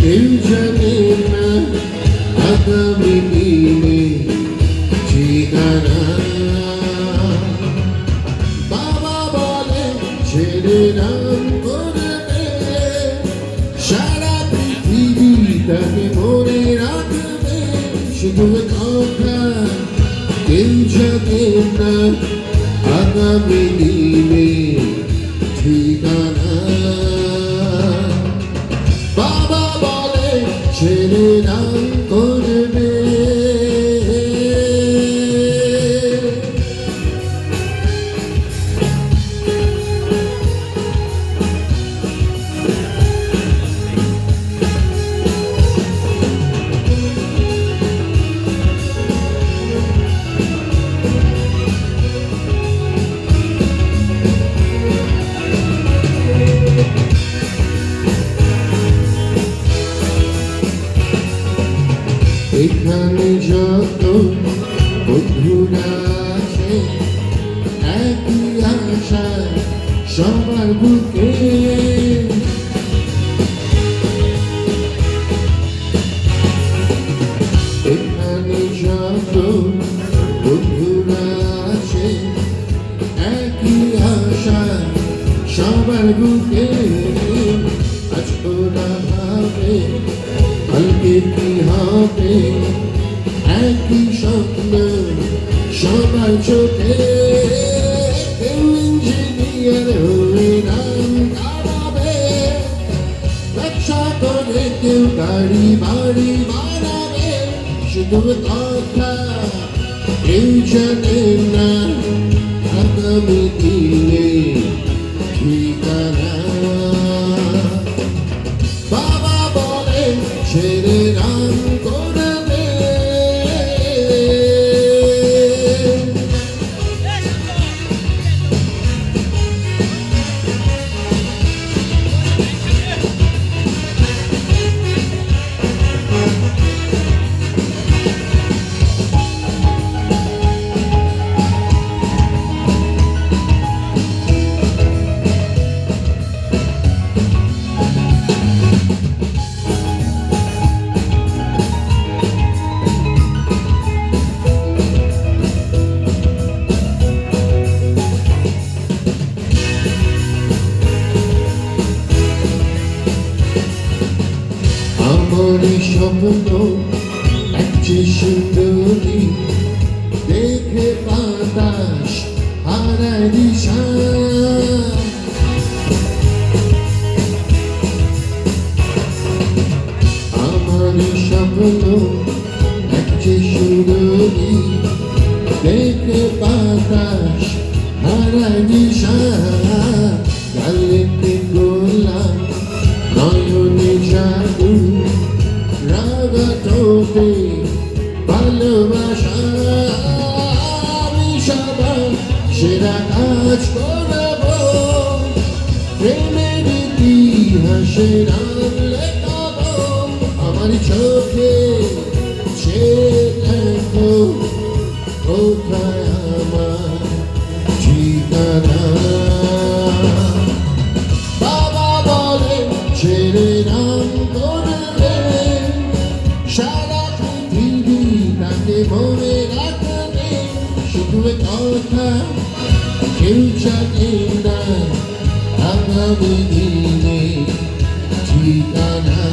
কেউ জানে না আগামী দিনে ঠিকানা। বাবা বলে ছেড়ে নাম করবে, সারা পৃথিবী তাকে মনে রাখবে। শুধু কথা কেউ জানে না আগামী দিনে ঠিকানা। বাবা বলে ছেড়ে নাম করবে। এখানে যত বন্ধুরা আছে একই আশা সবার বুকে। এখানে যত বন্ধুরা আছে একই আশা সবার বুকে। আজ ওরা ভাবে কালকে কি হবে, একই স্বপ্ন সবার চোখে। কেউ ইঞ্জিনিয়ার হয়ে নাম কামাবে, ব্যবসা করে কেউ গাড়ি বাড়ি বানাবে। শুধু কথা কেউ জানে না আগামী দিনে ঠিকানা। বাবা বলে ছেড়ে নাম করবে। আমার স্বপ্ন একটি সুন্দরী, দেখে বাতাস হারায় দিশা। আমার স্বপ্ন একটি সুন্দরী, দেখে বাতাস হারায় দিশা। গালেতে গোলাপ নয়নে জাদু, রাগা ঠোঁটে ভালোবাসা। আমি সবার সেরা কাজ করব, প্রেমের ইতিহাসে নাম লেখাব। আমার চোখে সে দেখো কোথায় আমার ঠিকানা। বাবা বলে ছেড়ে নাম করবে, সারা পৃথিবী তাকে মনে রাখবে। শুধু কথা কেউ জানে না আগামী দিনে ঠিকানা।